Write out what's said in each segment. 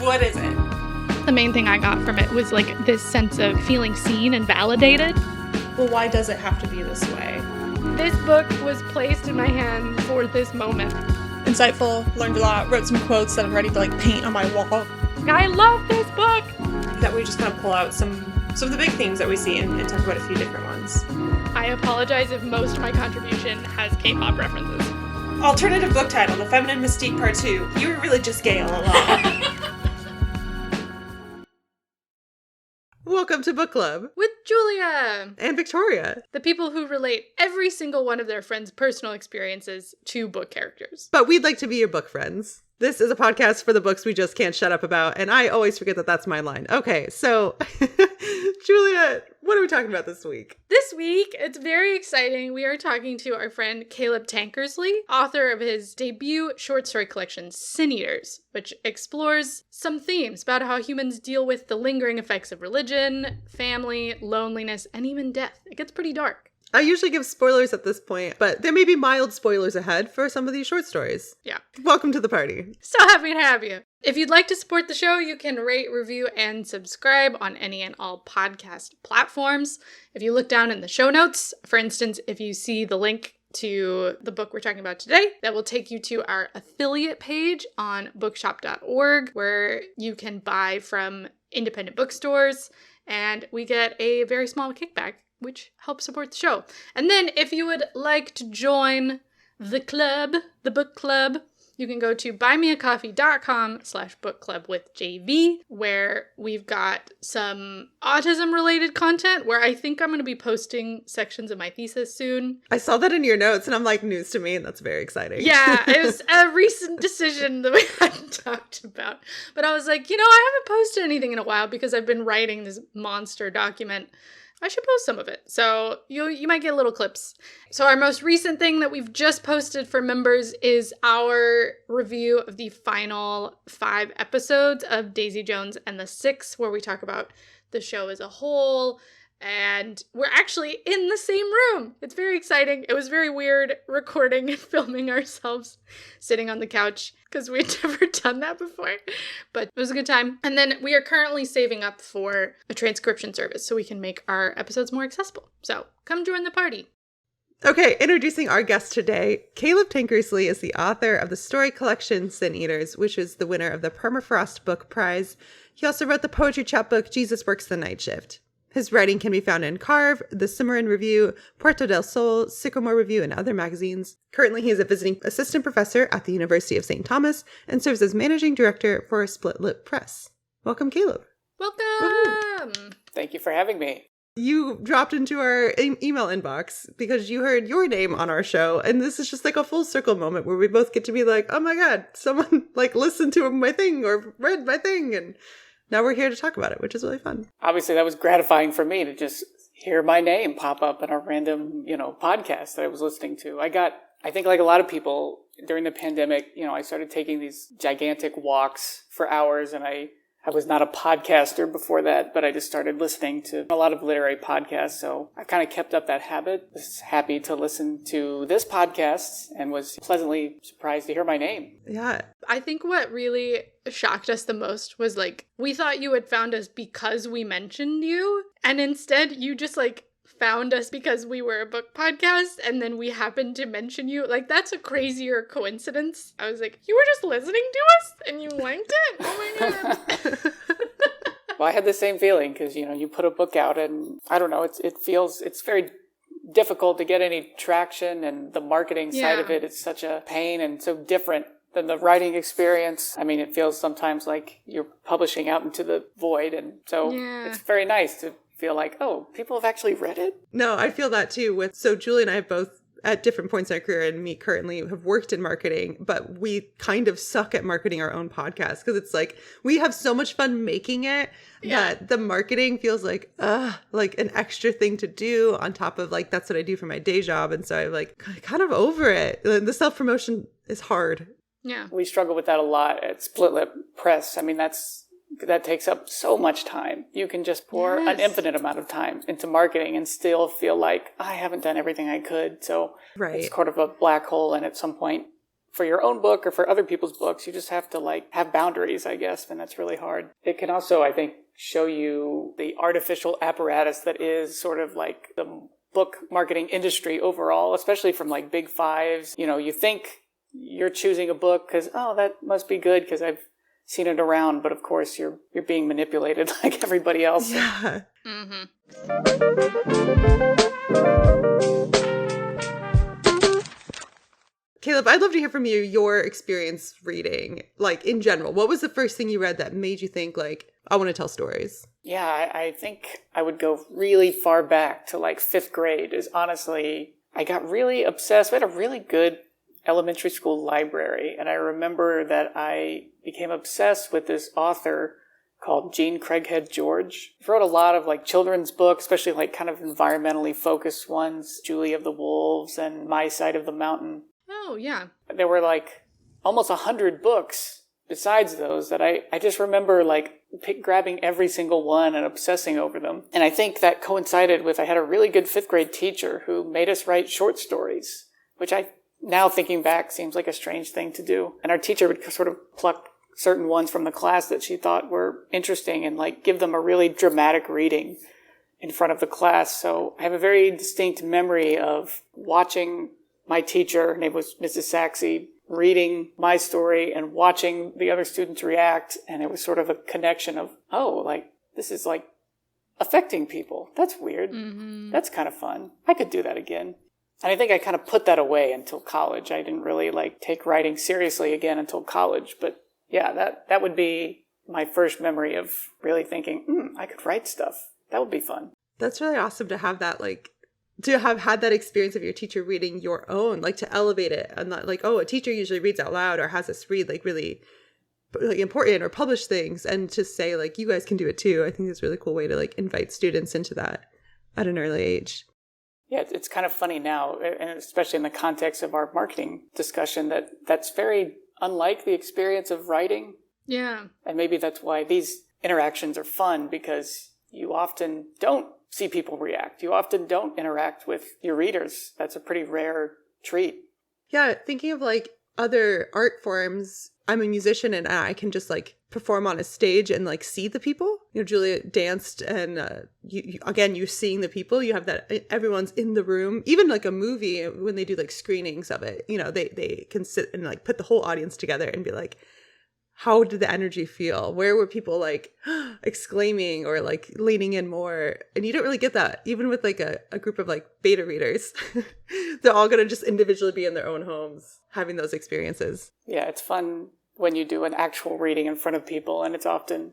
What is it? The main thing I got from it was like this sense of feeling seen and validated. Well, why does it have to be this way? This book was placed in my hand for this moment. Insightful, learned a lot, wrote some quotes that I'm ready to like paint on my wall. I love this book! That we just kind of pull out some of the big themes that we see and talk about a few different ones. I apologize if most of my contribution has K-pop references. Alternative book title, The Feminine Mystique Part 2. You were really just gay all along. Welcome to Book Club. With Julia! And Victoria. The people who relate every single one of their friends' personal experiences to book characters. But we'd like to be your book friends. This is a podcast for the books we just can't shut up about, and I always forget that that's my line. Okay, so, Julia, what are we talking about this week? This week, it's very exciting. We are talking to our friend Caleb Tankersley, author of his debut short story collection, Sin Eaters, which explores some themes about how humans deal with the lingering effects of religion, family, loneliness, and even death. It gets pretty dark. I usually give spoilers at this point, but there may be mild spoilers ahead for some of these short stories. Yeah. Welcome to the party. So happy to have you. If you'd like to support the show, you can rate, review, and subscribe on any and all podcast platforms. If you look down in the show notes, for instance, if you see the link to the book we're talking about today, that will take you to our affiliate page on bookshop.org, where you can buy from independent bookstores, and we get a very small kickback, which helps support the show. And then if you would like to join the club, the book club, you can go to buymeacoffee.com/bookclubwithjv, where we've got some autism-related content where I think I'm going to be posting sections of my thesis soon. I saw that in your notes, and I'm like, news to me, and that's very exciting. Yeah, it was a recent decision that we hadn't talked about. But I was like, I haven't posted anything in a while because I've been writing this monster document. I should post some of it. So you might get little clips. So our most recent thing that we've just posted for members is our review of the final 5 episodes of Daisy Jones and the Six, where we talk about the show as a whole. And we're actually in the same room. It's very exciting. It was very weird recording and filming ourselves sitting on the couch because we'd never done that before. But it was a good time. And then we are currently saving up for a transcription service so we can make our episodes more accessible. So come join the party. Okay, introducing our guest today. Caleb Tankersley is the author of the story collection Sin Eaters, which is the winner of the Permafrost Book Prize. He also wrote the poetry chapbook Jesus Works the Night Shift. His writing can be found in Carve, The Cimarron Review, Puerto del Sol, Sycamore Review, and other magazines. Currently, he is a visiting assistant professor at the University of St. Thomas and serves as managing director for Split Lip Press. Welcome, Caleb. Welcome! Thank you for having me. You dropped into our email inbox because you heard your name on our show, and this is just like a full circle moment where we both get to be like, oh my god, someone like listened to my thing or read my thing, and now we're here to talk about it, which is really fun. Obviously, that was gratifying for me to just hear my name pop up in a random, podcast that I was listening to. I think like a lot of people during the pandemic, I started taking these gigantic walks for hours, and I was not a podcaster before that, but I just started listening to a lot of literary podcasts. So I kind of kept up that habit. Was happy to listen to this podcast and was pleasantly surprised to hear my name. Yeah. I think what really shocked us the most was we thought you had found us because we mentioned you, and instead you just found us because we were a book podcast, and then we happened to mention you. That's a crazier coincidence. I was like, you were just listening to us and you liked it? Oh my god. Well, I had the same feeling because, you put a book out and I don't know, it's very difficult to get any traction, and the marketing side of it is such a pain and so different than the writing experience. I mean, it feels sometimes like you're publishing out into the void, and so it's very nice to feel like, oh, people have actually read it? No, I feel that too. So Julie and I have both, at different points in our career, and me currently, have worked in marketing, but we kind of suck at marketing our own podcast because it's we have so much fun making it that the marketing feels like an extra thing to do on top of that's what I do for my day job. And so I'm kind of over it. The self-promotion is hard. Yeah. We struggle with that a lot at Split Lip Press. I mean, that takes up so much time. You can just pour an infinite amount of time into marketing and still feel like I haven't done everything I could. So it's sort of a black hole. And at some point, for your own book or for other people's books, you just have to like have boundaries, I guess, and that's really hard. It can also, I think, show you the artificial apparatus that is sort of like the book marketing industry overall, especially from like big fives. You know, you think you're choosing a book because, oh, that must be good because I've seen it around, but of course you're being manipulated like everybody else. Yeah. Mm-hmm. Caleb, I'd love to hear from you, your experience reading, like in general. What was the first thing you read that made you think like, I want to tell stories? Yeah, I think I would go really far back to like 5th grade is honestly, I got really obsessed. We had a really good elementary school library. And I remember that I became obsessed with this author called Jean Craighead George. He wrote a lot of like children's books, especially like kind of environmentally focused ones, Julie of the Wolves and My Side of the Mountain. Oh, yeah. There were like almost 100 books besides those that I just remember like grabbing every single one and obsessing over them. And I think that coincided with I had a really good 5th grade teacher who made us write short stories, which I now thinking back seems like a strange thing to do. And our teacher would sort of pluck certain ones from the class that she thought were interesting and like give them a really dramatic reading in front of the class. So I have a very distinct memory of watching my teacher, her name was Mrs. Saxey, reading my story and watching the other students react. And it was sort of a connection of, oh, like, this is like affecting people. That's weird. Mm-hmm. That's kind of fun. I could do that again. And I think I kind of put that away until college. I didn't really like take writing seriously again until college. But yeah, that would be my first memory of really thinking, I could write stuff. That would be fun. That's really awesome to have that, like, to have had that experience of your teacher reading your own, like to elevate it and not like, oh, a teacher usually reads out loud or has us read like really important or publish things, and to say like, you guys can do it too. I think it's a really cool way to like invite students into that at an early age. Yeah, it's kind of funny now, and especially in the context of our marketing discussion, that's very unlike the experience of writing. Yeah. And maybe that's why these interactions are fun, because you often don't see people react. You often don't interact with your readers. That's a pretty rare treat. Yeah, thinking of like other art forms, I'm a musician and I can just like perform on a stage and like see the people. You know, Julia danced and you're seeing the people. You have that, everyone's in the room. Even like a movie, when they do like screenings of it, you know, they can sit and like put the whole audience together and be like, how did the energy feel? Where were people like exclaiming or like leaning in more? And you don't really get that even with like a group of like beta readers. They're all going to just individually be in their own homes having those experiences. Yeah, it's fun when you do an actual reading in front of people, and it's often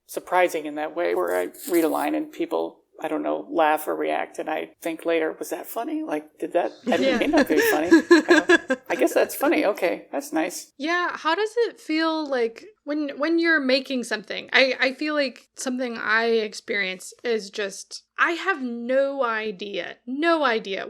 surprising in that way where I read a line and people, I don't know, laugh or react, and I think later, was that funny? Like, did that? I didn't mean that to be funny. I guess that's funny. Okay, that's nice. Yeah, how does it feel like when you're making something? I feel like something I experience is just, I have no idea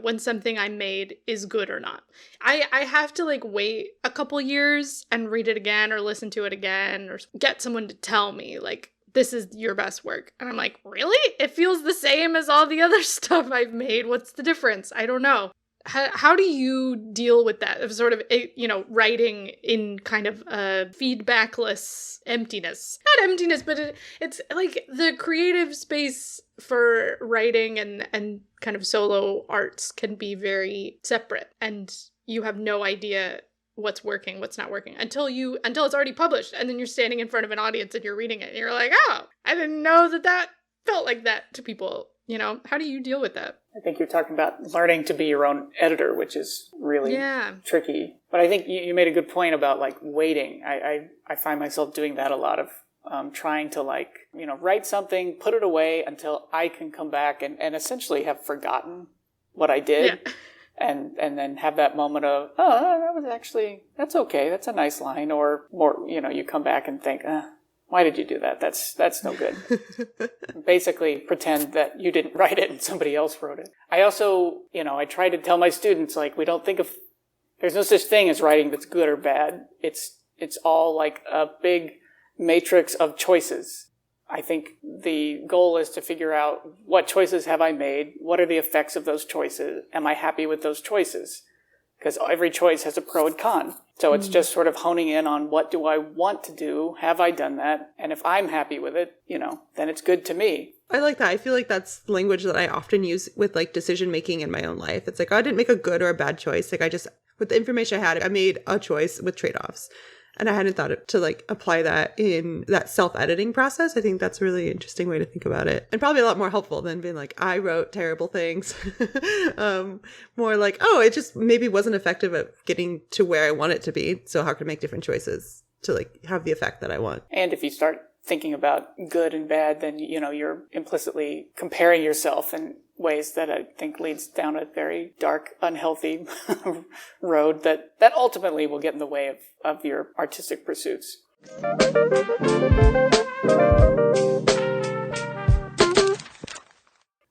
when something I made is good or not. I have to like wait a couple years and read it again or listen to it again or get someone to tell me like, this is your best work. And I'm like, really? It feels the same as all the other stuff I've made. What's the difference? I don't know. How do you deal with that of sort of, you know, writing in kind of a feedbackless emptiness? Not emptiness, but it's like the creative space for writing and kind of solo arts can be very separate, and you have no idea what's working, what's not working until it's already published, and then you're standing in front of an audience and you're reading it and you're like, oh, I didn't know that felt like that to people. You know, how do you deal with that? I think you're talking about learning to be your own editor, which is really tricky. But I think you made a good point about like waiting. I find myself doing that a lot of trying to like, you know, write something, put it away until I can come back and essentially have forgotten what I did. Yeah. And then have that moment of, oh, that's okay. That's a nice line. Or more, you know, you come back and think, why did you do that? That's no good. Basically pretend that you didn't write it and somebody else wrote it. I also, you know, I try to tell my students, like, there's no such thing as writing that's good or bad. It's all like a big matrix of choices. I think the goal is to figure out what choices have I made? What are the effects of those choices? Am I happy with those choices? because every choice has a pro and con. So it's just sort of honing in on what do I want to do? Have I done that? And if I'm happy with it, then it's good to me. I like that. I feel like that's language that I often use with like decision making in my own life. It's like, I didn't make a good or a bad choice. Like with the information I had, I made a choice with trade-offs. And I hadn't thought to like apply that in that self-editing process. I think that's a really interesting way to think about it. And probably a lot more helpful than being like, I wrote terrible things. More like, oh, it just maybe wasn't effective at getting to where I want it to be. So how can I make different choices to like have the effect that I want? And if you start thinking about good and bad, then, you're implicitly comparing yourself in ways that I think leads down a very dark, unhealthy road that ultimately will get in the way of your artistic pursuits.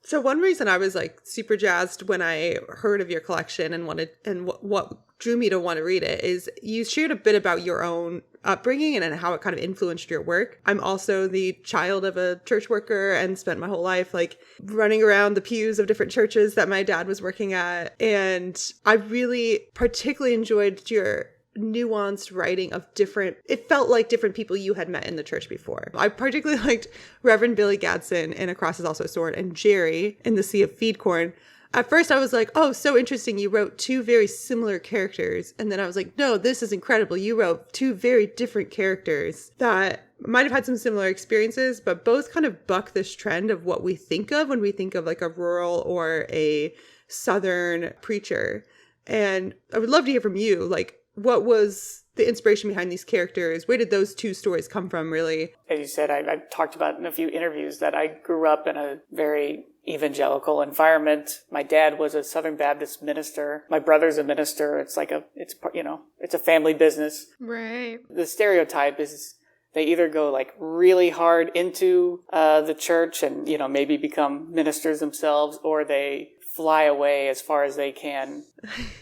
So one reason I was like super jazzed when I heard of your collection and what drew me to want to read it is you shared a bit about your own upbringing and how it kind of influenced your work. I'm also the child of a church worker and spent my whole life like running around the pews of different churches that my dad was working at. And I really particularly enjoyed your nuanced writing of it felt like different people you had met in the church before. I particularly liked Reverend Billy Gadsden in A Cross is Also a Sword and Jerry in The Sea of Feed Corn. At first I was like, oh, so interesting. You wrote two very similar characters. And then I was like, no, this is incredible. You wrote two very different characters that might have had some similar experiences, but both kind of buck this trend of what we think of when we think of like a rural or a Southern preacher. And I would love to hear from you, like, what was the inspiration behind these characters? Where did those two stories come from, really? As you said, I've talked about in a few interviews that I grew up in a very evangelical environment. My dad was a Southern Baptist minister. My brother's a minister. It's a family business. Right. The stereotype is they either go like really hard into the church and, maybe become ministers themselves, or they fly away as far as they can.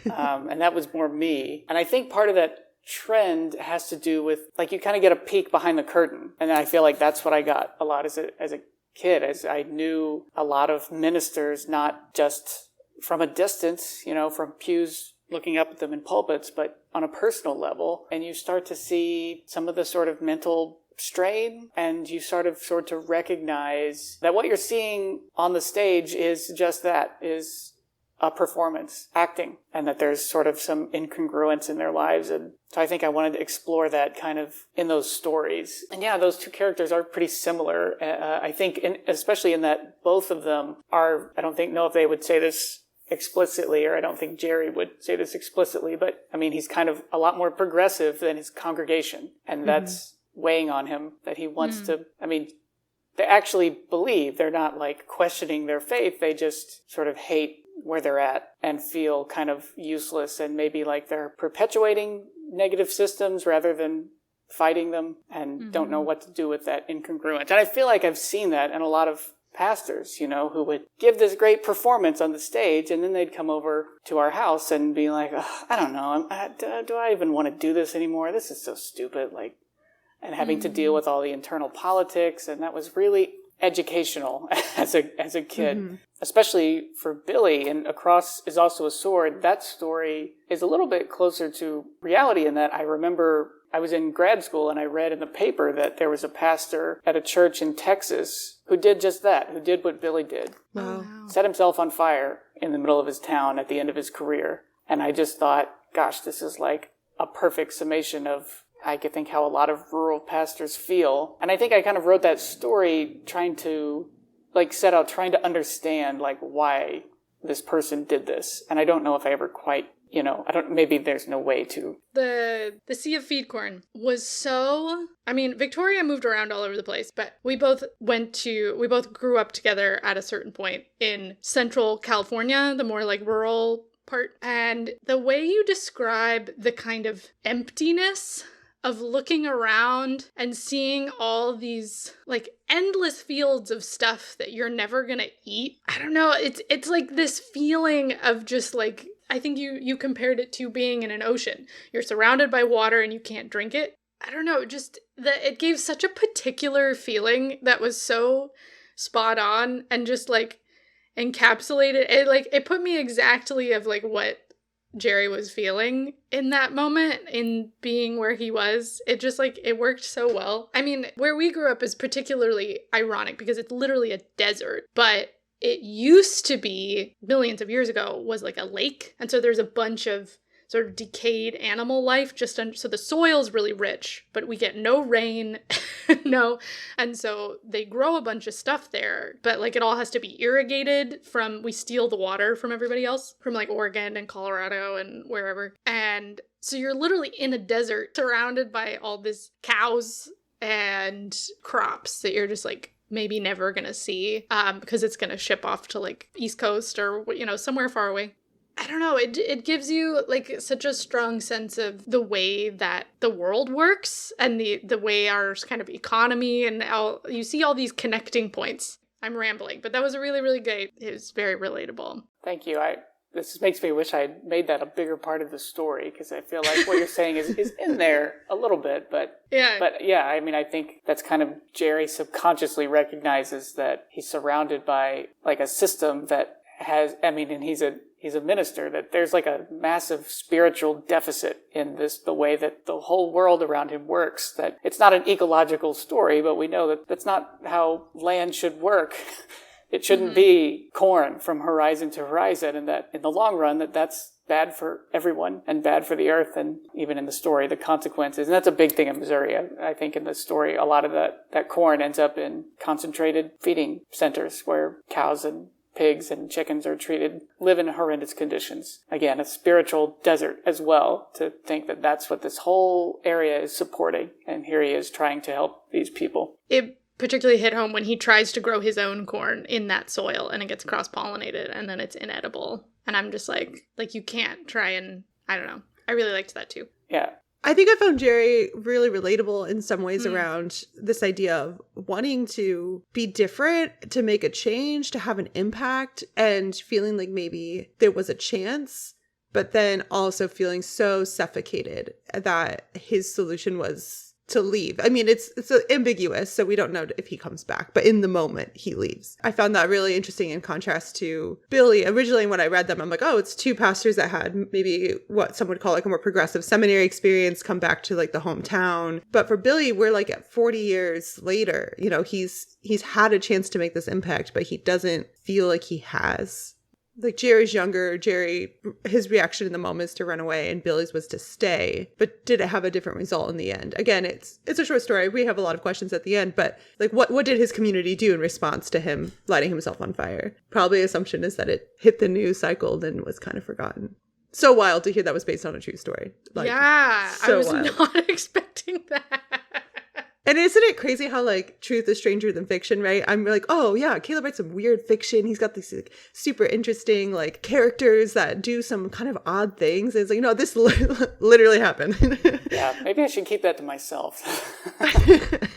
And that was more me. And I think part of that trend has to do with, like, you kind of get a peek behind the curtain. And I feel like that's what I got a lot as a kid, as I knew a lot of ministers, not just from a distance, from pews looking up at them in pulpits, but on a personal level. And you start to see some of the sort of mental strain, and you sort to recognize that what you're seeing on the stage is just that, is a performance, acting, and that there's sort of some incongruence in their lives. And so I think I wanted to explore that kind of in those stories. And yeah, those two characters are pretty similar. I think, especially in that both of them are, I don't know if they would say this explicitly, or I don't think Jerry would say this explicitly, but I mean, he's kind of a lot more progressive than his congregation. And that's weighing on him, that he wants to, they actually believe. They're not like questioning their faith. They just sort of hate where they're at and feel kind of useless, and maybe like they're perpetuating negative systems rather than fighting them, and don't know what to do with that incongruence. And I feel like I've seen that in a lot of pastors, who would give this great performance on the stage, and then they'd come over to our house and be like, I don't know, do I even want to do this anymore? This is so stupid. Like, and having to deal with all the internal politics. And that was really educational as a kid, especially for Billy. And A Cross is Also a Sword. That story is a little bit closer to reality in that I remember I was in grad school and I read in the paper that there was a pastor at a church in Texas who did just that, who did what Billy did. Wow. Set himself on fire in the middle of his town at the end of his career. And I just thought, gosh, this is like a perfect summation of, I could think, how a lot of rural pastors feel. And I think I kind of wrote that story trying to understand like why this person did this. And I don't know if I ever quite, maybe there's no way to. The Sea of Feed Corn was so, Victoria moved around all over the place, but we both grew up together at a certain point in Central California, the more like rural part. And the way you describe the kind of emptiness of looking around and seeing all these like endless fields of stuff that you're never gonna eat. I don't know. It's like this feeling of just like, I think you compared it to being in an ocean. You're surrounded by water and you can't drink it. I don't know. Just that it gave such a particular feeling that was so spot on and just like encapsulated it. Like it put me exactly of like what Jerry was feeling in that moment, in being where he was. It just like, it worked so well. I mean, where we grew up is particularly ironic because it's literally a desert, but it used to be, millions of years ago, was like a lake. And so there's a bunch of sort of decayed animal life just under, so the soil's really rich, but we get no rain, no. And so they grow a bunch of stuff there, but like it all has to be irrigated from, we steal the water from everybody else, from like Oregon and Colorado and wherever. And so you're literally in a desert surrounded by all this cows and crops that you're just like maybe never gonna see because it's gonna ship off to like East Coast or, you know, somewhere far away. I don't know, it gives you like such a strong sense of the way that the world works and the way our kind of economy and how you see all these connecting points. I'm rambling, but that was really, really great. It was very relatable. Thank you. This makes me wish I had made that a bigger part of the story, because I feel like what you're saying is in there a little bit, but yeah, I mean, I think that's kind of Jerry subconsciously recognizes that he's surrounded by like a system that has, I mean, and he's a minister, that there's like a massive spiritual deficit in this, the way that the whole world around him works, that it's not an ecological story, but we know that that's not how land should work. It shouldn't be corn from horizon to horizon, and that in the long run that's bad for everyone and bad for the earth, and even in the story, the consequences. And that's a big thing in Missouri. I think in the story, a lot of that corn ends up in concentrated feeding centers where cows and pigs and chickens are live in horrendous conditions. Again, a spiritual desert as well, to think that that's what this whole area is supporting. And here he is trying to help these people. It particularly hit home when he tries to grow his own corn in that soil and it gets cross-pollinated and then it's inedible. And I'm just like you can't try and, I don't know. I really liked that too. Yeah. I think I found Jerry really relatable in some ways around this idea of wanting to be different, to make a change, to have an impact, and feeling like maybe there was a chance, but then also feeling so suffocated that his solution was to leave. I mean, it's ambiguous, so we don't know if he comes back, but in the moment he leaves. I found that really interesting in contrast to Billy. Originally when I read them, I'm like, oh, it's two pastors that had maybe what some would call like a more progressive seminary experience come back to like the hometown. But for Billy, we're like at 40 years later, you know, he's had a chance to make this impact, but he doesn't feel like he has. Like Jerry's younger, his reaction in the moment is to run away, and Billy's was to stay. But did it have a different result in the end? Again, it's a short story. We have a lot of questions at the end, but like what did his community do in response to him lighting himself on fire? Probably the assumption is that it hit the news cycle and was kind of forgotten. So wild to hear that was based on a true story. Like, yeah, so I was wild. not expecting that. And isn't it crazy how, like, truth is stranger than fiction, right? I'm like, oh, yeah, Caleb writes some weird fiction. He's got these, like, super interesting, like, characters that do some kind of odd things. And it's like, no, this literally happened. Yeah, maybe I should keep that to myself.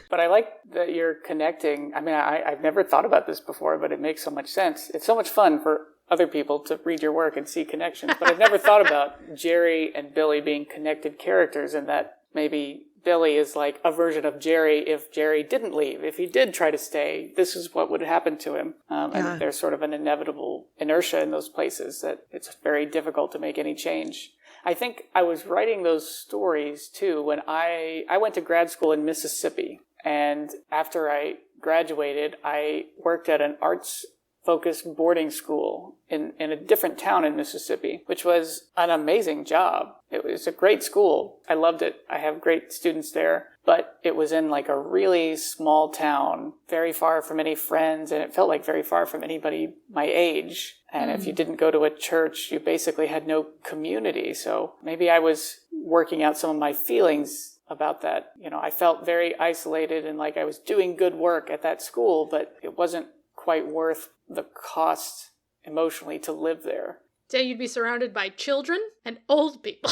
But I like that you're connecting. I mean, I've never thought about this before, but it makes so much sense. It's so much fun for other people to read your work and see connections. But I've never thought about Jerry and Billy being connected characters, and that maybe Billy is like a version of Jerry if Jerry didn't leave. If he did try to stay, this is what would happen to him. And there's sort of an inevitable inertia in those places that it's very difficult to make any change. I think I was writing those stories too when I went to grad school in Mississippi. And after I graduated, I worked at an arts-focused boarding school in a different town in Mississippi, which was an amazing job. It was a great school. I loved it. I have great students there. But it was in like a really small town, very far from any friends, and it felt like very far from anybody my age. And if you didn't go to a church, you basically had no community. So maybe I was working out some of my feelings about that. You know, I felt very isolated and like I was doing good work at that school, but it wasn't quite worth the cost emotionally to live there. So you'd be surrounded by children and old people.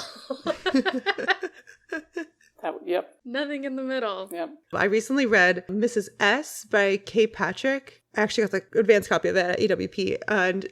Yep. Nothing in the middle. Yep. I recently read Mrs. S by Kay Patrick. I actually got the advanced copy of that at AWP. And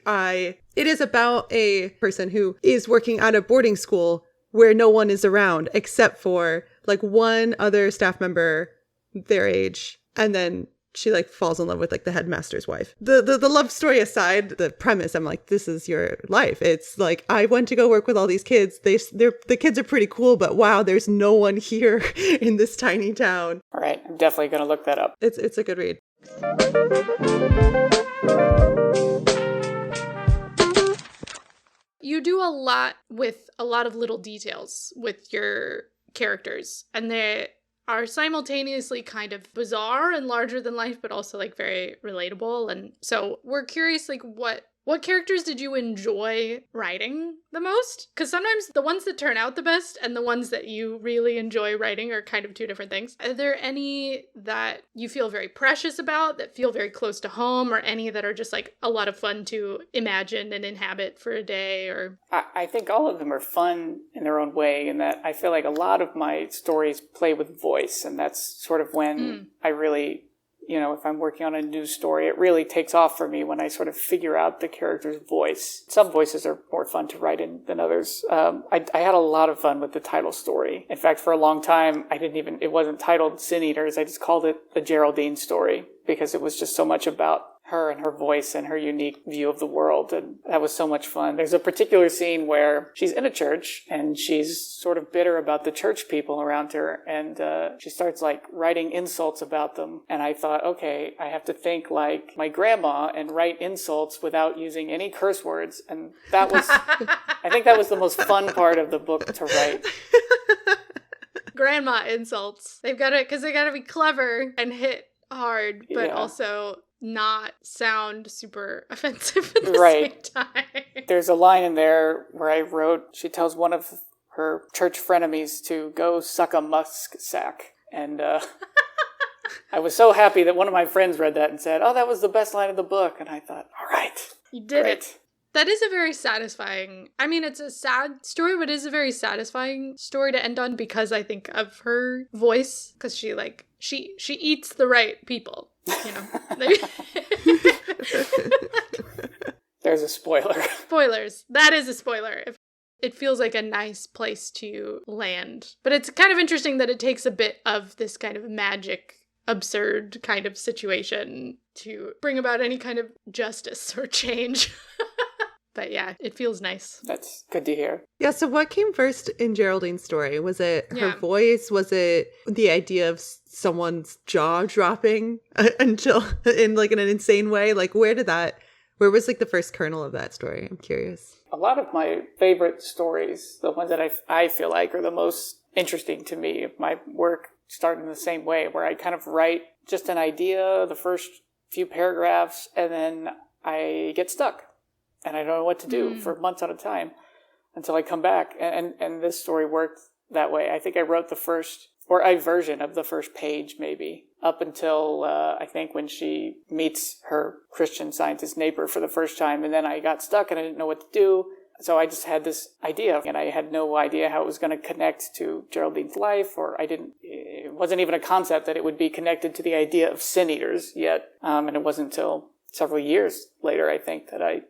it is about a person who is working at a boarding school where no one is around except for like one other staff member their age, and then she like falls in love with like the headmaster's wife. The love story aside, the premise, I'm like, this is your life. It's like, I went to go work with all these kids. The kids are pretty cool, but wow, there's no one here in this tiny town. All right, I'm definitely going to look that up. It's a good read. You do a lot with a lot of little details with your characters, and they are simultaneously kind of bizarre and larger than life, but also like very relatable. And so we're curious, like, what characters did you enjoy writing the most? Because sometimes the ones that turn out the best and the ones that you really enjoy writing are kind of two different things. Are there any that you feel very precious about, that feel very close to home, or any that are just like a lot of fun to imagine and inhabit for a day? Or I think all of them are fun in their own way, in that I feel like a lot of my stories play with voice, and that's sort of when I really, if I'm working on a new story, it really takes off for me when I sort of figure out the character's voice. Some voices are more fun to write in than others. I had a lot of fun with the title story. In fact, for a long time, it wasn't titled Sin Eaters. I just called it the Geraldine story, because it was just so much about her and her voice and her unique view of the world, and that was so much fun. There's a particular scene where she's in a church and she's sort of bitter about the church people around her, and she starts like writing insults about them, and I thought, okay, I have to think like my grandma and write insults without using any curse words, and that was I think that was the most fun part of the book to write. grandma insults. They've got to be clever and hit hard, but also not sound super offensive at the same time. There's a line in there where I wrote, she tells one of her church frenemies to go suck a musk sack. And I was so happy that one of my friends read that and said, oh, that was the best line of the book. And I thought, all right. You did it. That is a very satisfying, I mean, it's a sad story, but it is a very satisfying story to end on, because I think of her voice, because she eats the right people, There's a spoiler. Spoilers. That is a spoiler. It feels like a nice place to land. But it's kind of interesting that it takes a bit of this kind of magic, absurd kind of situation to bring about any kind of justice or change. But yeah, it feels nice. That's good to hear. Yeah, so what came first in Geraldine's story? Was it her voice? Was it the idea of someone's jaw dropping until in like an insane way? Like where was like the first kernel of that story? I'm curious. A lot of my favorite stories, the ones that I feel like are the most interesting to me, of my work, start in the same way, where I kind of write just an idea, the first few paragraphs, and then I get stuck. And I don't know what to do for months at a time until I come back. And this story worked that way. I think I wrote a version of the first page, maybe, up until I think when she meets her Christian Scientist neighbor for the first time. And then I got stuck and I didn't know what to do. So I just had this idea, and I had no idea how it was going to connect to Geraldine's life, or it wasn't even a concept that it would be connected to the idea of sin eaters yet. And it wasn't until several years later, I think, that I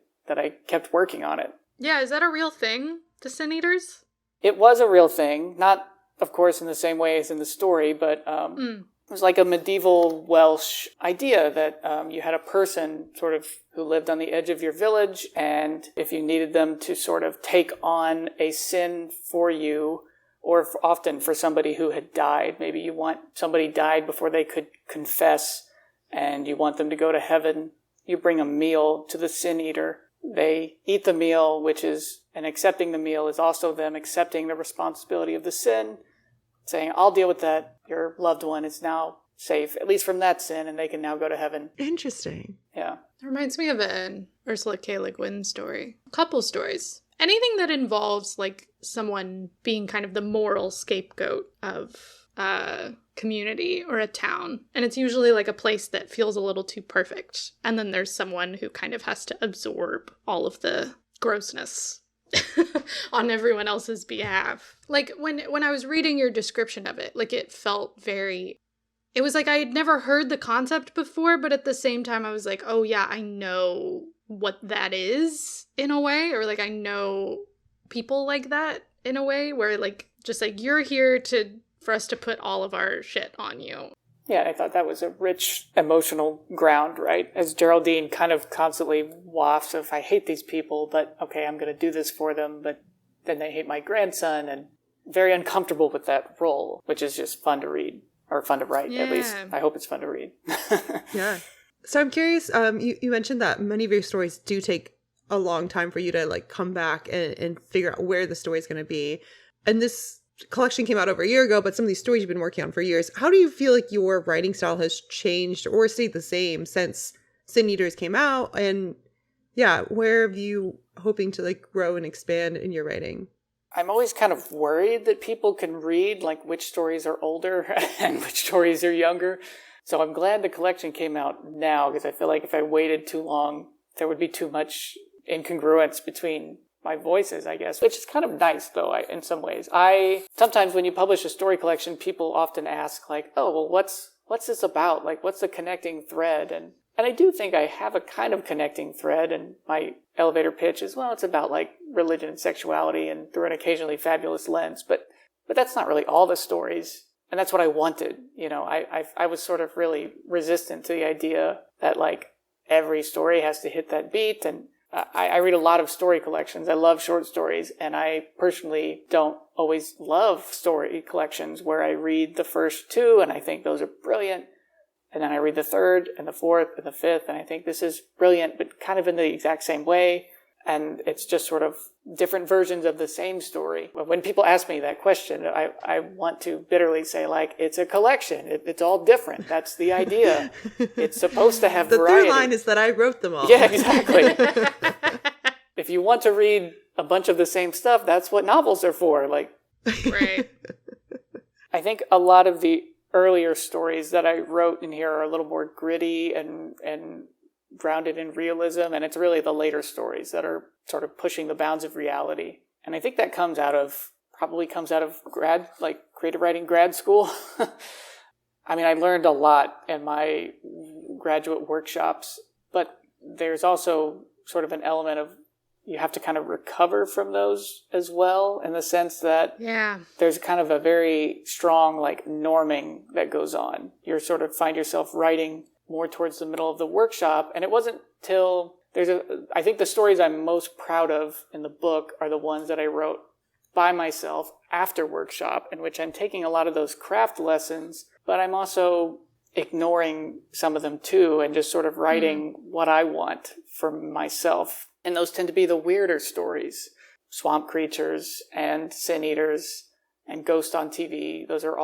kept working on it. Yeah, is that a real thing, the Sin Eaters? It was a real thing. Not, of course, in the same way as in the story, but it was like a medieval Welsh idea that you had a person sort of who lived on the edge of your village, and if you needed them to sort of take on a sin for you, or often for somebody who had died, maybe somebody died before they could confess, and you want them to go to heaven, you bring a meal to the sin eater. They eat the meal, and accepting the meal is also them accepting the responsibility of the sin, saying, I'll deal with that. Your loved one is now safe, at least from that sin, and they can now go to heaven. Interesting. Yeah. It reminds me of an Ursula K. Le Guin story. A couple stories. Anything that involves, like, someone being kind of the moral scapegoat of a community or a town. And it's usually like a place that feels a little too perfect. And then there's someone who kind of has to absorb all of the grossness on everyone else's behalf. Like when I was reading your description of it, like it was like I had never heard the concept before, but at the same time I was like, oh yeah, I know what that is in a way, or like I know people like that in a way, where like just like you're here for us to put all of our shit on you. Yeah, I thought that was a rich emotional ground, right? As Geraldine kind of constantly wafts of, I hate these people, but okay, I'm going to do this for them, but then they hate my grandson, and very uncomfortable with that role, which is just fun to read, or fun to write, at least. I hope it's fun to read. Yeah. So I'm curious, you mentioned that many of your stories do take a long time for you to like come back and figure out where the story is going to be. And this collection came out over a year ago, but some of these stories you've been working on for years. How do you feel like your writing style has changed or stayed the same since Sin Eaters came out? And yeah, where have you hoping to like grow and expand in your writing? I'm always kind of worried that people can read like which stories are older and which stories are younger. So I'm glad the collection came out now, because I feel like if I waited too long, there would be too much incongruence between my voices, I guess, which is kind of nice, though, in some ways. Sometimes when you publish a story collection, people often ask, like, oh, well, what's this about? Like, what's the connecting thread? And I do think I have a kind of connecting thread, and my elevator pitch is, well, it's about, like, religion and sexuality and through an occasionally fabulous lens. But that's not really all the stories. And that's what I wanted. You know, I was sort of really resistant to the idea that, like, every story has to hit that beat. And I read a lot of story collections. I love short stories. And I personally don't always love story collections where I read the first two and I think those are brilliant. And then I read the third and the fourth and the fifth. And I think this is brilliant, but kind of in the exact same way. And it's just sort of different versions of the same story. When people ask me that question, I want to bitterly say, like, it's a collection. It's all different. That's the idea. It's supposed to have variety. The third line is that I wrote them all. Yeah, exactly. If you want to read a bunch of the same stuff, that's what novels are for. Like, Right. I think a lot of the earlier stories that I wrote in here are a little more gritty and grounded in realism, and it's really the later stories that are sort of pushing the bounds of reality. And I think that probably comes out of creative writing grad school. I mean, I learned a lot in my graduate workshops, but there's also sort of an element of you have to kind of recover from those as well, in the sense that there's kind of a very strong like norming that goes on. You sort of find yourself writing more towards the middle of the workshop. And it wasn't till I think the stories I'm most proud of in the book are the ones that I wrote by myself after workshop, in which I'm taking a lot of those craft lessons, but I'm also ignoring some of them too, and just sort of writing what I want for myself. And those tend to be the weirder stories. Swamp Creatures and Sin Eaters and Ghost on TV. Those are,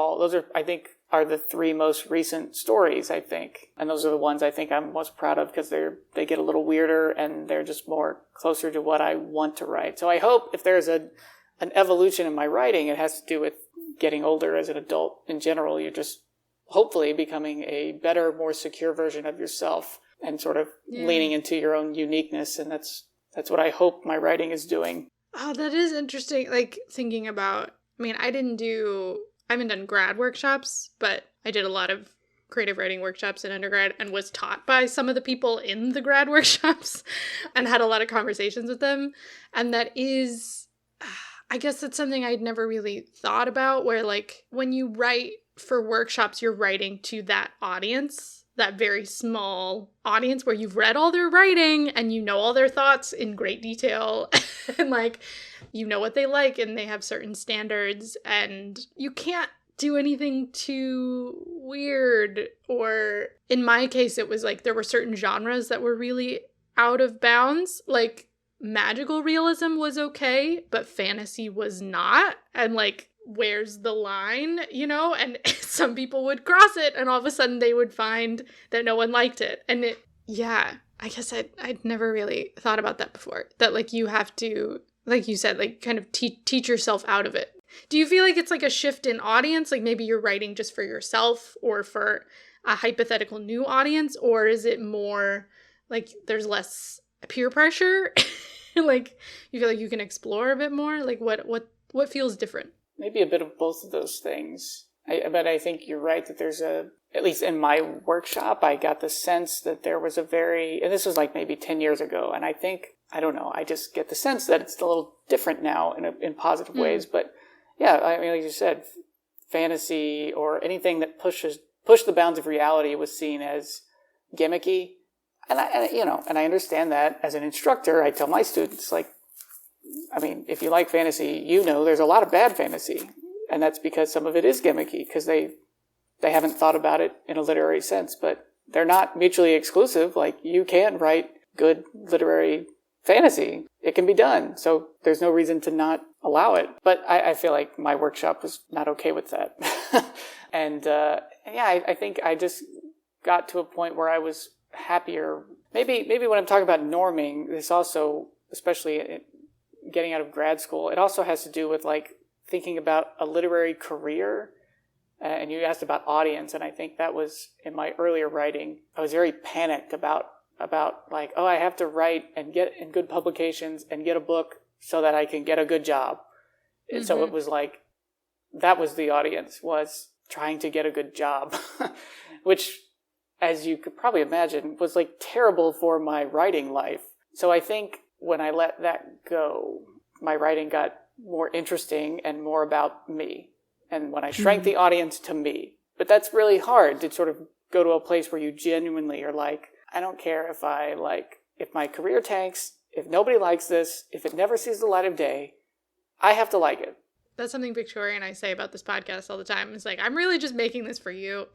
I think, are the three most recent stories, I think. And those are the ones I think I'm most proud of, because they get a little weirder and they're just more closer to what I want to write. So I hope if there's an evolution in my writing, it has to do with getting older as an adult in general. You're just hopefully becoming a better, more secure version of yourself and sort of leaning into your own uniqueness. And that's what I hope my writing is doing. Oh, that is interesting. Like, thinking about, I mean, I haven't done grad workshops, but I did a lot of creative writing workshops in undergrad and was taught by some of the people in the grad workshops and had a lot of conversations with them. And that is, I guess that's something I'd never really thought about, where like when you write for workshops, you're writing to that audience, that very small audience where you've read all their writing and you know all their thoughts in great detail and like you know what they like and they have certain standards, and you can't do anything too weird. Or in my case, it was like there were certain genres that were really out of bounds. Like magical realism was okay, but fantasy was not. And like, where's the line, you know? And some people would cross it and all of a sudden they would find that no one liked it. And I guess I'd never really thought about that before. That like you have to, like you said, like kind of teach yourself out of it. Do you feel like it's like a shift in audience? Like maybe you're writing just for yourself or for a hypothetical new audience? Or is it more like there's less peer pressure? Like you feel like you can explore a bit more? Like what feels different? Maybe a bit of both of those things. But I think you're right that there's at least in my workshop, I got the sense that there was and this was like maybe 10 years ago. And I think, I don't know, I just get the sense that it's a little different now in positive ways. But yeah, I mean, like you said, fantasy or anything that pushes push the bounds of reality was seen as gimmicky. And I understand that as an instructor. I tell my students, like, I mean, if you like fantasy, there's a lot of bad fantasy. And that's because some of it is gimmicky, because they haven't thought about it in a literary sense, but they're not mutually exclusive. Like, you can write good literary fantasy. It can be done. So there's no reason to not allow it. But I feel like my workshop was not okay with that. And I think I just got to a point where I was happier. Maybe when I'm talking about norming, this also, especially getting out of grad school, it also has to do with like thinking about a literary career. And you asked about audience, and I think that was in my earlier writing. I was very panicked about like, I have to write and get in good publications and get a book so that I can get a good job. Mm-hmm. And so it was like, that was the audience, was trying to get a good job, which, as you could probably imagine, was like terrible for my writing life. So I think when I let that go, my writing got more interesting and more about me. And when I shrank the audience to me. But that's really hard to sort of go to a place where you genuinely are like, I don't care if my career tanks, if nobody likes this, if it never sees the light of day, I have to like it. That's something Victoria and I say about this podcast all the time. It's like, I'm really just making this for you.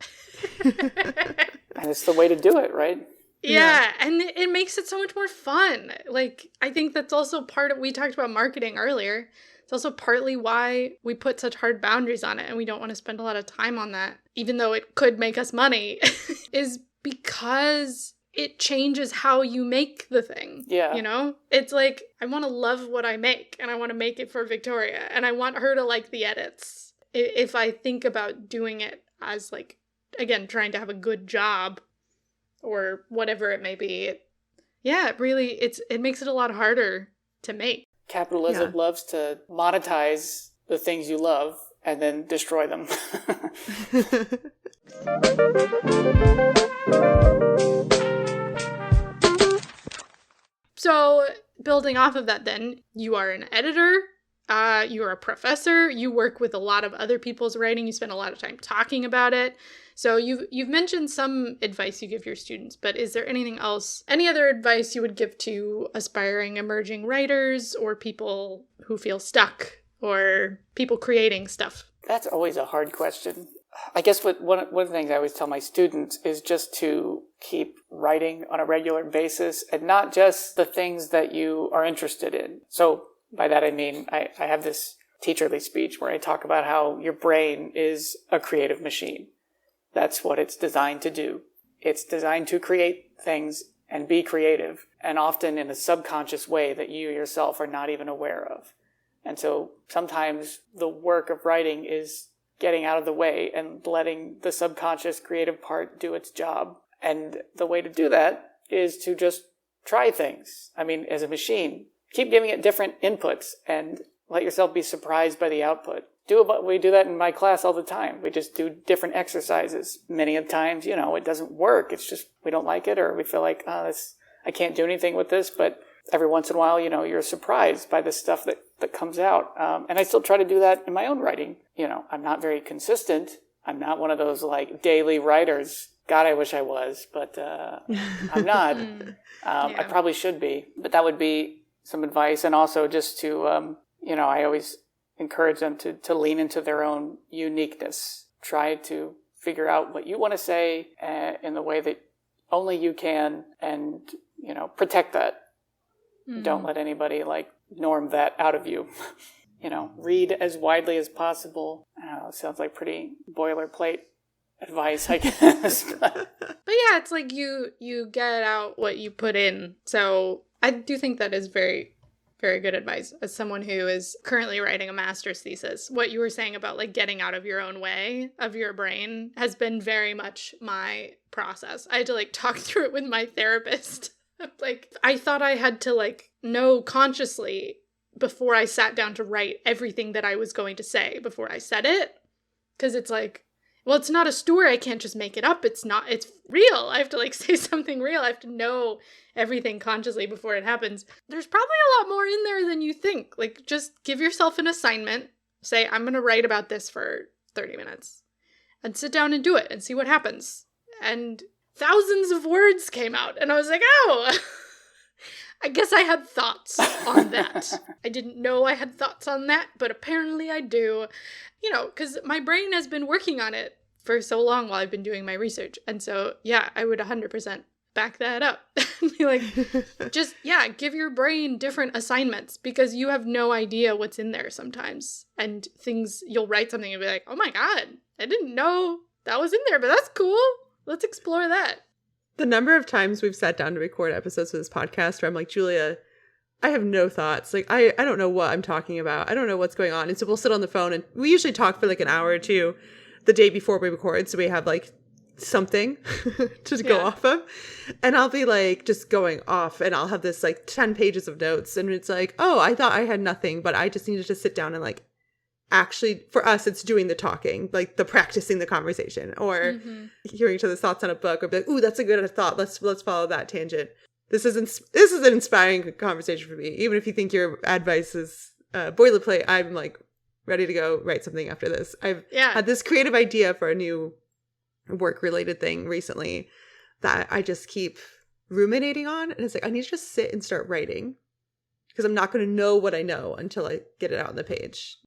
And it's the way to do it, right? Yeah, and it makes it so much more fun. Like, I think that's also we talked about marketing earlier. It's also partly why we put such hard boundaries on it and we don't want to spend a lot of time on that, even though it could make us money, is because it changes how you make the thing. Yeah. It's like, I want to love what I make and I want to make it for Victoria and I want her to like the edits. If I think about doing it as like, again, trying to have a good job or whatever it may be, it makes it a lot harder to make. Capitalism loves to monetize the things you love and then destroy them. So, building off of that then, you are an editor, you are a professor, you work with a lot of other people's writing, you spend a lot of time talking about it. So you've mentioned some advice you give your students, but is there anything else, any other advice you would give to aspiring emerging writers or people who feel stuck or people creating stuff? That's always a hard question. I guess one of the things I always tell my students is just to keep writing on a regular basis and not just the things that you are interested in. So by that I mean I have this teacherly speech where I talk about how your brain is a creative machine. That's what it's designed to do. It's designed to create things and be creative, and often in a subconscious way that you yourself are not even aware of. And so sometimes the work of writing is getting out of the way and letting the subconscious creative part do its job. And the way to do that is to just try things. I mean, as a machine, keep giving it different inputs and let yourself be surprised by the output. We do that in my class all the time. We just do different exercises. Many of times, it doesn't work. It's just we don't like it, or we feel like, I can't do anything with this. But every once in a while, you're surprised by the stuff that comes out. And I still try to do that in my own writing. I'm not very consistent. I'm not one of those like daily writers. God, I wish I was, but I'm not. I probably should be. But that would be some advice. And also just to, I always encourage them to lean into their own uniqueness. Try to figure out what you want to say in the way that only you can, and, protect that. Mm-hmm. Don't let anybody norm that out of you. Read as widely as possible. I don't know, it sounds like pretty boilerplate advice, I guess. But yeah, it's like you get out what you put in. So I do think that is very, very good advice as someone who is currently writing a master's thesis. What you were saying about getting out of your own way of your brain has been very much my process. I had to talk through it with my therapist. I thought I had to know consciously before I sat down to write everything that I was going to say before I said it. Because it's it's not a story. I can't just make it up. It's real. I have to say something real. I have to know everything consciously before it happens. There's probably a lot more in there than you think. Just give yourself an assignment. Say, I'm going to write about this for 30 minutes. and sit down and do it and see what happens. And thousands of words came out. And I was like, oh, I guess I had thoughts on that. I didn't know I had thoughts on that, but apparently I do. You know, because my brain has been working on it for so long while I've been doing my research. And so, yeah, I would 100% back that up. Be like, just, yeah, give your brain different assignments because you have no idea what's in there sometimes. And things, you'll write something and be like, oh my God, I didn't know that was in there, but that's cool. Let's explore that. The number of times we've sat down to record episodes of this podcast where I'm like, Julia, I have no thoughts. Like, I don't know what I'm talking about. I don't know what's going on. And so we'll sit on the phone and we usually talk for like an hour or two the day before we record. So we have like something to go off of. And I'll be like just going off and I'll have this like 10 pages of notes. And it's like, oh, I thought I had nothing, but I just needed to sit down and like actually, for us, it's doing the talking, like the practicing the conversation or hearing each other's thoughts on a book or be like, ooh, that's a good thought. Let's follow that tangent. This is an inspiring conversation for me. Even if you think your advice is boilerplate, I'm like ready to go write something after this. I've had this creative idea for a new work-related thing recently that I just keep ruminating on. And it's like, I need to just sit and start writing because I'm not going to know what I know until I get it out on the page.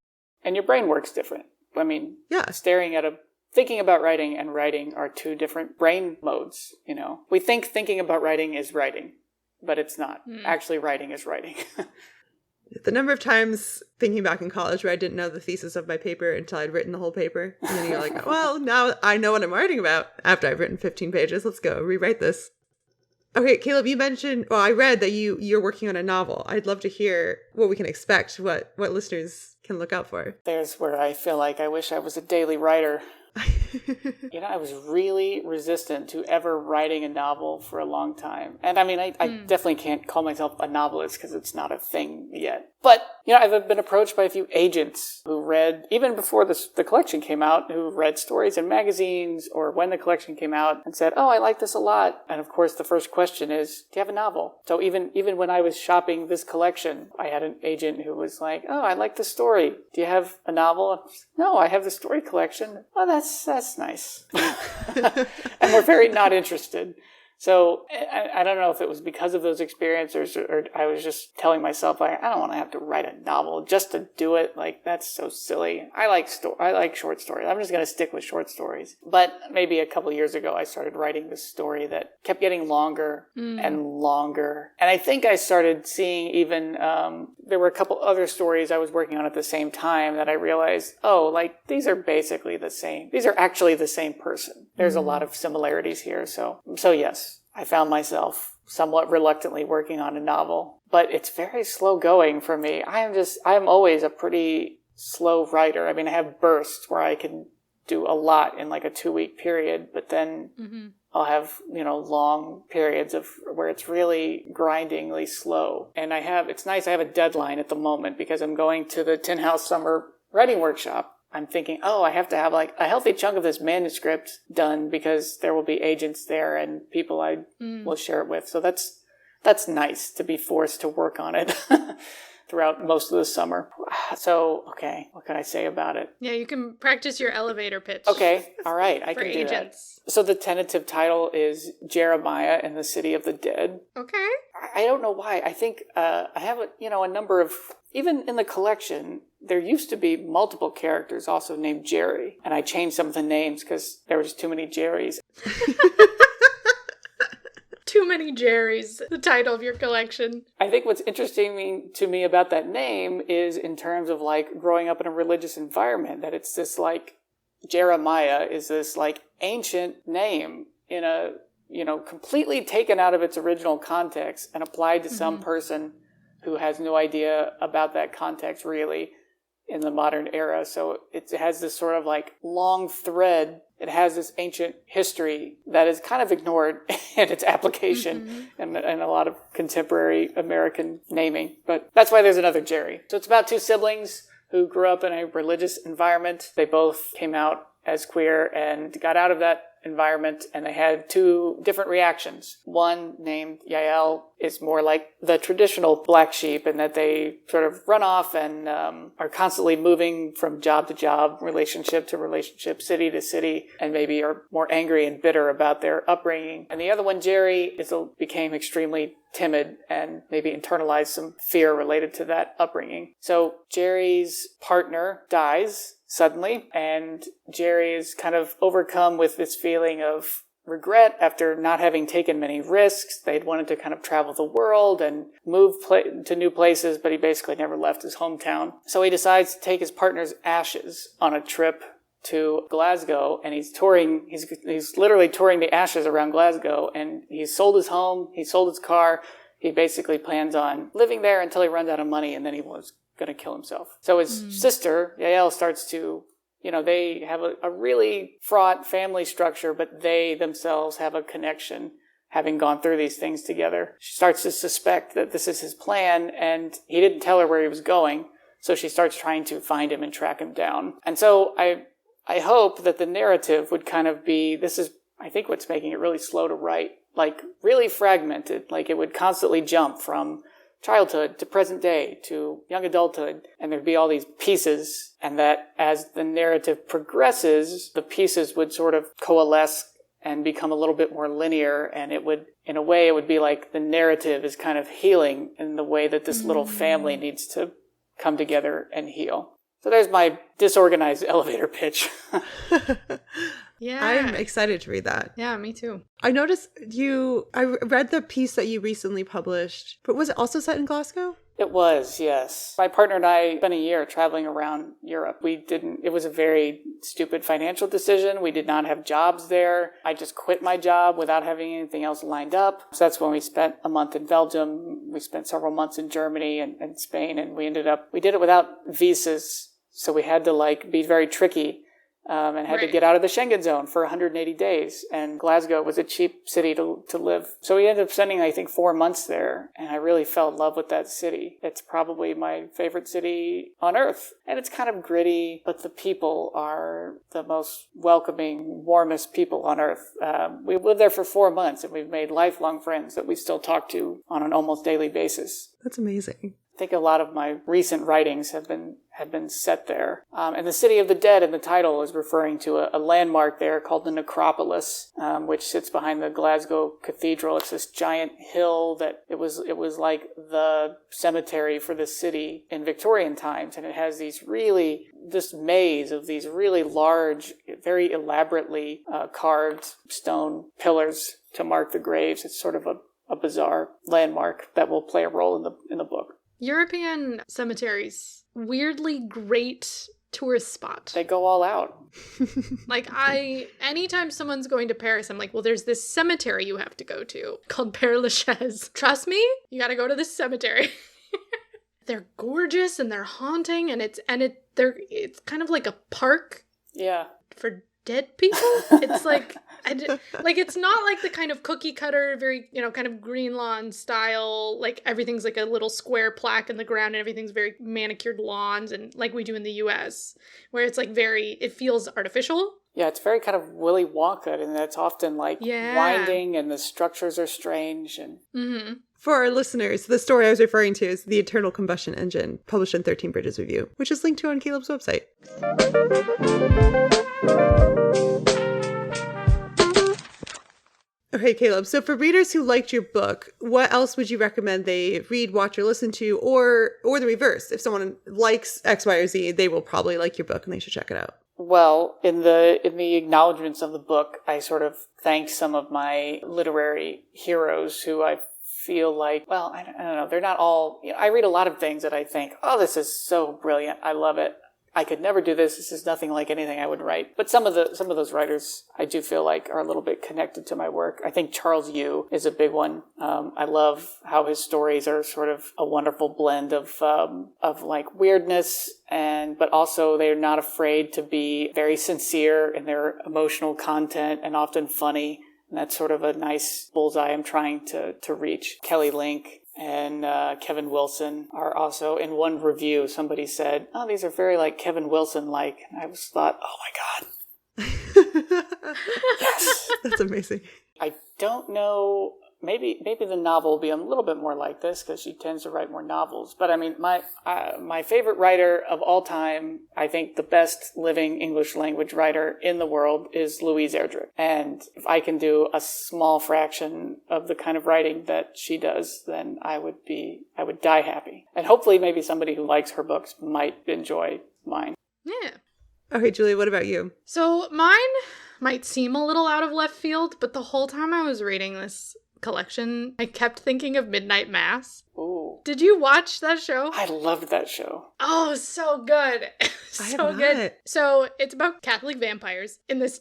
And your brain works different. I mean, thinking about writing and writing are two different brain modes, you know. We think thinking about writing is writing, but it's not. Actually, writing is writing. The number of times thinking back in college where I didn't know the thesis of my paper until I'd written the whole paper. And then you're like, well, now I know what I'm writing about after I've written 15 pages. Let's go rewrite this. Okay, Caleb, you mentioned, I read that you're working on a novel. I'd love to hear what we can expect, what listeners can look out for. There's where I feel like I wish I was a daily writer. You know, I was really resistant to ever writing a novel for a long time. And I mean, I definitely can't call myself a novelist because it's not a thing yet. But, you know, I've been approached by a few agents who read, even before the collection came out, who read stories in magazines or when the collection came out and said, oh, I like this a lot. And of course, the first question is, do you have a novel? So even when I was shopping this collection, I had an agent who was like, oh, I like the story. Do you have a novel? And I was, no, I have the story collection. Oh, that's nice. And we're very not interested. So I don't know if it was because of those experiences or I was just telling myself, like, I don't want to have to write a novel just to do it. Like, that's so silly. I like short stories. I'm just going to stick with short stories. But maybe a couple years ago, I started writing this story that kept getting longer and longer. And I think I started seeing even, there were a couple other stories I was working on at the same time that I realized, oh, like, these are basically the same. These are actually the same person. There's a lot of similarities here. So yes. I found myself somewhat reluctantly working on a novel, but it's very slow going for me. I'm always a pretty slow writer. I mean, I have bursts where I can do a lot in like a 2-week period, but then I'll have, you know, long periods of where it's really grindingly slow. And it's nice. I have a deadline at the moment because I'm going to the Tin House Summer Writing Workshop. I'm thinking, oh, I have to have like a healthy chunk of this manuscript done because there will be agents there and people I will share it with. So that's nice to be forced to work on it throughout most of the summer. So, okay, what can I say about it? Yeah, you can practice your elevator pitch. Okay, all right, I can do agents. that. So the tentative title is Jeremiah and the City of the Dead. Okay. I don't know why. I think I have a number of, even in the collection, there used to be multiple characters also named Jerry. And I changed some of the names because there was too many Jerrys. Too many Jerrys, the title of your collection. I think what's interesting to me about that name is in terms of like growing up in a religious environment, that it's this like, Jeremiah is this like ancient name in a, you know, completely taken out of its original context and applied to some person who has no idea about that context really in the modern era. So it has this sort of like long thread. It has this ancient history that is kind of ignored in its application and a lot of contemporary American naming. But that's why there's another Jerry. So it's about two siblings who grew up in a religious environment. They both came out as queer and got out of that environment, and they had two different reactions. One, named Yael, is more like the traditional black sheep in that they sort of run off and are constantly moving from job to job, relationship to relationship, city to city, and maybe are more angry and bitter about their upbringing. And the other one, Jerry, became extremely timid and maybe internalized some fear related to that upbringing. So Jerry's partner dies suddenly, and Jerry is kind of overcome with this feeling of regret after not having taken many risks. They'd wanted to kind of travel the world and move to new places, but he basically never left his hometown. So he decides to take his partner's ashes on a trip to Glasgow, and he's literally touring the ashes around Glasgow, and he's sold his home, he sold his car. He basically plans on living there until he runs out of money, and then he was going to kill himself. So his sister, Yael, starts to, they have a really fraught family structure, but they themselves have a connection, having gone through these things together. She starts to suspect that this is his plan, and he didn't tell her where he was going, so she starts trying to find him and track him down. And so I hope that the narrative would kind of be, this is, I think, what's making it really slow to write, like really fragmented, like it would constantly jump from childhood to present day to young adulthood, and there'd be all these pieces, and that as the narrative progresses, the pieces would sort of coalesce and become a little bit more linear, and it would, in a way, it would be like the narrative is kind of healing in the way that this little family needs to come together and heal. So there's my disorganized elevator pitch. Yeah. I'm excited to read that. Yeah, me too. I noticed I read the piece that you recently published, but was it also set in Glasgow? It was, yes. My partner and I spent a year traveling around Europe. It was a very stupid financial decision. We did not have jobs there. I just quit my job without having anything else lined up. So that's when we spent a month in Belgium. We spent several months in Germany and Spain, and we did it without visas. So we had to be very tricky. And had to get out of the Schengen zone for 180 days. And Glasgow was a cheap city to live. So we ended up spending, I think, 4 months there. And I really fell in love with that city. It's probably my favorite city on earth. And it's kind of gritty, but the people are the most welcoming, warmest people on earth. We lived there for 4 months, and we've made lifelong friends that we still talk to on an almost daily basis. That's amazing. I think a lot of my recent writings have been set there. And the City of the Dead in the title is referring to a landmark there called the Necropolis, which sits behind the Glasgow Cathedral. It's this giant hill that it was like the cemetery for the city in Victorian times. And it has this maze of these really large, very elaborately carved stone pillars to mark the graves. It's sort of a bizarre landmark that will play a role in the book. European cemeteries, weirdly great tourist spot. They go all out. Anytime someone's going to Paris, I'm like, well, there's this cemetery you have to go to called Père Lachaise. Trust me, you gotta go to this cemetery. They're gorgeous and they're haunting, and it's kind of like a park. Yeah. For dead people. It's it's not like the kind of cookie cutter, very, kind of green lawn style, like everything's like a little square plaque in the ground and everything's very manicured lawns, and like we do in the US, where it's like it feels artificial. Yeah, it's very kind of Willy Wonka, and that's often winding, and the structures are strange. And Mm-hmm. For our listeners, the story I was referring to is The Eternal Combustion Engine, published in 13 Bridges Review, which is linked to on Caleb's website. Okay, Caleb, so for readers who liked your book, what else would you recommend they read, watch, or listen to, or the reverse? If someone likes X, Y, or Z, they will probably like your book and they should check it out. Well, in the acknowledgments of the book, I sort of thank some of my literary heroes who I feel like, well, I don't know, they're not all, I read a lot of things that I think, oh, this is so brilliant, I love it. I could never do this. This is nothing like anything I would write. But some of those writers I do feel like are a little bit connected to my work. I think Charles Yu is a big one. I love how his stories are sort of a wonderful blend of weirdness but also they're not afraid to be very sincere in their emotional content and often funny. And that's sort of a nice bullseye I'm trying to reach. Kelly Link and Kevin Wilson are also, in one review, somebody said, oh, these are very Kevin Wilson-like. And I just thought, oh my God. Yes. That's amazing. I don't know. Maybe the novel will be a little bit more like this because she tends to write more novels. But I mean, my favorite writer of all time, I think the best living English language writer in the world is Louise Erdrich. And if I can do a small fraction of the kind of writing that she does, then I would die happy. And hopefully maybe somebody who likes her books might enjoy mine. Yeah. Okay, Julie, what about you? So mine might seem a little out of left field, but the whole time I was reading this collection, I kept thinking of Midnight Mass. Ooh. Did you watch that show? I loved that show. Oh, so good. So good. So it's about Catholic vampires in this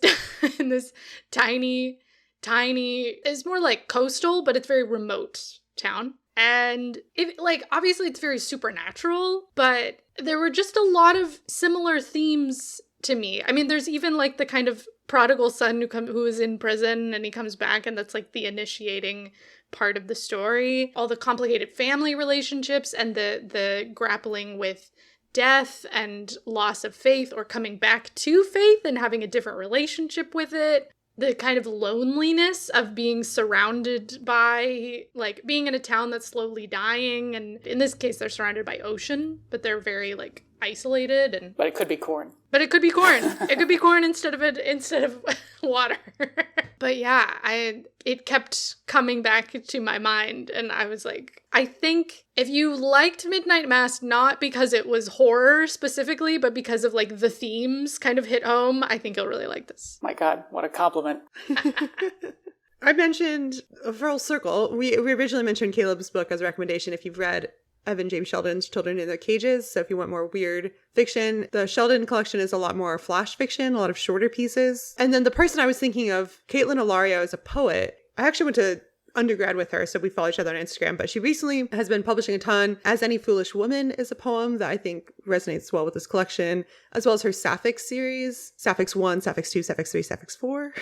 in this tiny, it's more like coastal, but it's very remote town. And it, like, obviously it's very supernatural, but there were just a lot of similar themes to me. I mean, there's even like the kind of prodigal son who is in prison and he comes back, and that's like the initiating part of the story. All the complicated family relationships and the grappling with death and loss of faith, or coming back to faith and having a different relationship with it. The kind of loneliness of being surrounded by, like, being in a town that's slowly dying. And in this case, they're surrounded by ocean, but they're very, like, isolated. But it could be corn. But it could be corn. It could be corn instead of water. But yeah, it kept coming back to my mind, and I was like, I think if you liked Midnight Mass, not because it was horror specifically, but because of like the themes kind of hit home, I think you'll really like this. My God, what a compliment. I mentioned a full circle. We originally mentioned Caleb's book as a recommendation if you've read Evan James Sheldon's Children in Their Cages. So if you want more weird fiction, the Sheldon collection is a lot more flash fiction, a lot of shorter pieces. And then the person I was thinking of, Caitlin Ilario, is a poet. I actually went to undergrad with her, so we follow each other on Instagram, but she recently has been publishing a ton. As Any Foolish Woman is a poem that I think resonates well with this collection, as well as her Sapphic series, Sapphics 1, Sapphics 2, Sapphics 3, Sapphics 4.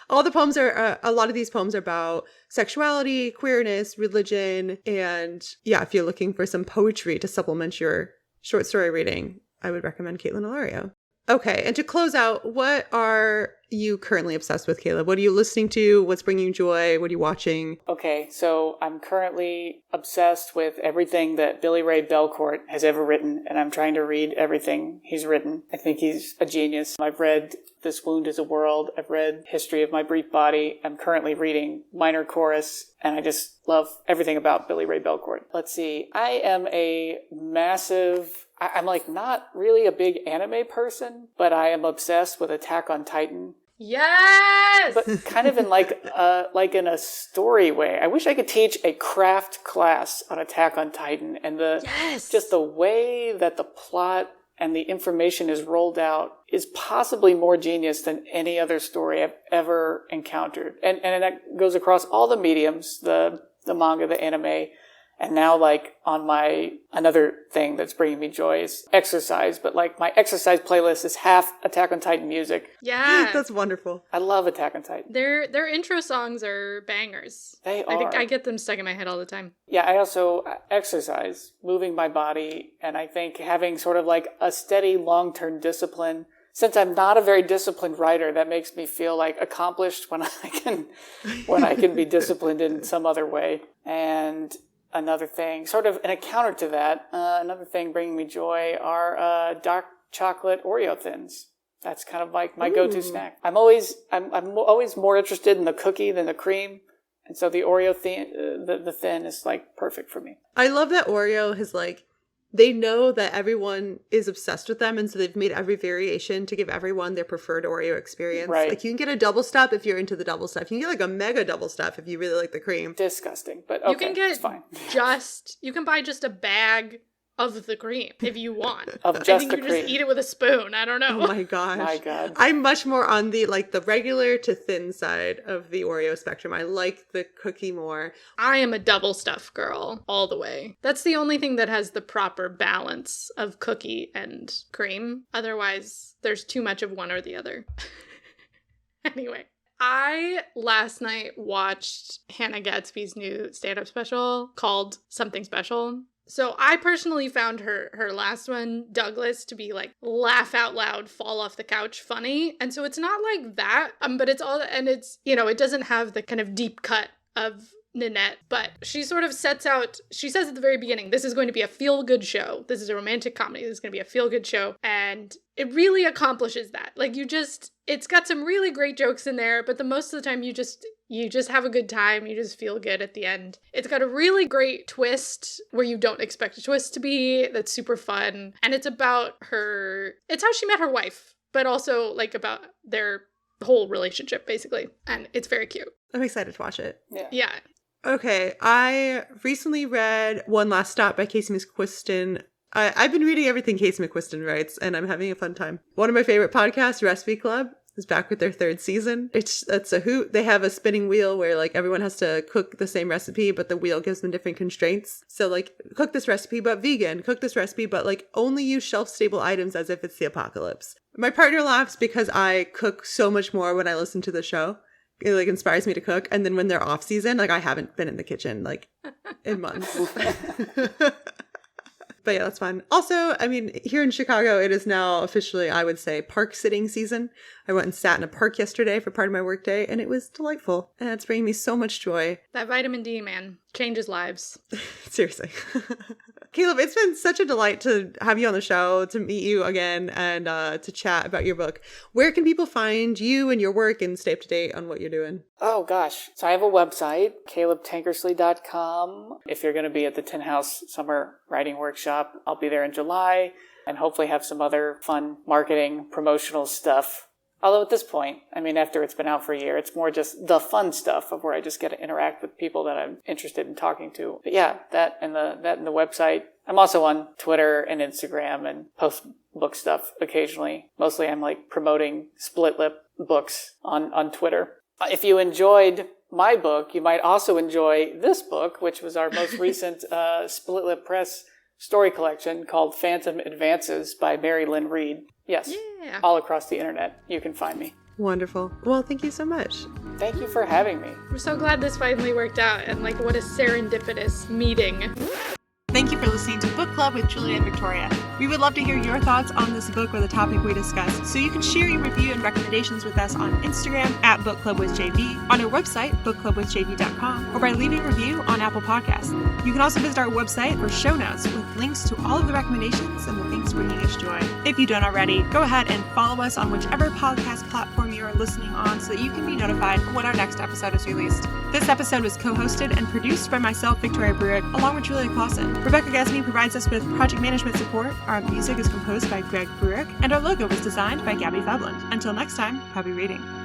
All the poems are, a lot of these poems are about sexuality, queerness, religion, and yeah, if you're looking for some poetry to supplement your short story reading, I would recommend Caitlin Ilario. Okay, and to close out, what are you currently obsessed with, Caleb? What are you listening to? What's bringing you joy? What are you watching? Okay, so I'm currently obsessed with everything that Billy Ray Belcourt has ever written, and I'm trying to read everything he's written. I think he's a genius. I've read This Wound is a World. I've read History of My Brief Body. I'm currently reading Minor Chorus, and I just love everything about Billy Ray Belcourt. Let's see. I am a massive... I'm like not really a big anime person, but I am obsessed with Attack on Titan. Yes! But kind of in like in a story way. I wish I could teach a craft class on Attack on Titan, and just the way that the plot and the information is rolled out is possibly more genius than any other story I've ever encountered. And that goes across all the mediums, the manga, the anime. And now, like, on another thing that's bringing me joy is exercise. But, like, my exercise playlist is half Attack on Titan music. Yeah. That's wonderful. I love Attack on Titan. Their intro songs are bangers. They are. I think I get them stuck in my head all the time. Yeah, I also exercise, moving my body. And I think having sort of like a steady long-term discipline. Since I'm not a very disciplined writer, that makes me feel like accomplished when I can be disciplined in some other way. And another thing, sort of a counter to that, another thing bringing me joy are dark chocolate Oreo thins. That's kind of like my go-to snack. I'm always more interested in the cookie than the cream, and so the Oreo thin, the thin is like perfect for me. I love that Oreo has like, they know that everyone is obsessed with them, and so they've made every variation to give everyone their preferred Oreo experience. Right. Like, you can get a double stuff if you're into the double stuff. You can get like a mega double stuff if you really like the cream. Disgusting, but okay, you can get it's fine. You can buy just a bag of the cream if you want. Of I just think the you cream. just eat it with a spoon. I don't know. Oh my gosh. My God. I'm much more on the regular to thin side of the Oreo spectrum. I like the cookie more. I am a double stuff girl all the way. That's the only thing that has the proper balance of cookie and cream. Otherwise, there's too much of one or the other. Anyway. I last night watched Hannah Gadsby's new stand-up special called Something Special. So I personally found her last one, Douglas, to be like laugh out loud, fall off the couch funny. And so it's not like that, but it's all, and it's, you know, it doesn't have the kind of deep cut of Nanette, but she sort of sets out, she says at the very beginning, this is going to be a feel-good show. This is a romantic comedy. This is going to be a feel-good show. And it really accomplishes that. Like it's got some really great jokes in there, but the most of the time you just have a good time. You just feel good at the end. It's got a really great twist where you don't expect a twist to be. That's super fun. And it's about it's how she met her wife, but also like about their whole relationship basically. And it's very cute. I'm excited to watch it. Yeah. Okay, I recently read One Last Stop by Casey McQuiston. I've been reading everything Casey McQuiston writes, and I'm having a fun time. One of my favorite podcasts, Recipe Club, is back with their 3rd season. It's a hoot. They have a spinning wheel where like everyone has to cook the same recipe, but the wheel gives them different constraints. So like cook this recipe but vegan, cook this recipe but like only use shelf-stable items as if it's the apocalypse. My partner laughs because I cook so much more when I listen to the show. It like inspires me to cook. And then when they're off season, like I haven't been in the kitchen like in months. But yeah, that's fun. Also, I mean, here in Chicago, it is now officially, I would say, park sitting season. I went and sat in a park yesterday for part of my workday, and it was delightful. And it's bringing me so much joy. That vitamin D, man, changes lives. Seriously. Caleb, it's been such a delight to have you on the show, to meet you again, and to chat about your book. Where can people find you and your work and stay up to date on what you're doing? Oh, gosh. So I have a website, calebtankersley.com. If you're going to be at the Tin House Summer Writing Workshop, I'll be there in July and hopefully have some other fun marketing, promotional stuff. Although at this point, I mean, after it's been out for a year, it's more just the fun stuff of where I just get to interact with people that I'm interested in talking to. But yeah, that and the website. I'm also on Twitter and Instagram and post book stuff occasionally. Mostly I'm like promoting Split Lip books on Twitter. If you enjoyed my book, you might also enjoy this book, which was our most recent Split Lip Press story collection called Phantom Advances by Mary Lynn Reed. Yes, yeah. All across the internet, you can find me. Wonderful. Well, thank you so much. Thank you for having me. We're so glad this finally worked out, and like what a serendipitous meeting. Thank you for listening to Book Club with Julia and Victoria. We would love to hear your thoughts on this book or the topic we discussed, so you can share your review and recommendations with us on Instagram at BookClubWithJV, on our website, bookclubwithjv.com, or by leaving a review on Apple Podcasts. You can also visit our website for show notes with links to all of the recommendations and the things bringing us joy. If you don't already, go ahead and follow us on whichever podcast platform you are listening on so that you can be notified when our next episode is released. This episode was co-hosted and produced by myself, Victoria Bruick, along with Julia Clausen. Rebecca Gasney provides us with project management support. Our music is composed by Greg Bruick, and our logo was designed by Gabby Febland. Until next time, happy reading.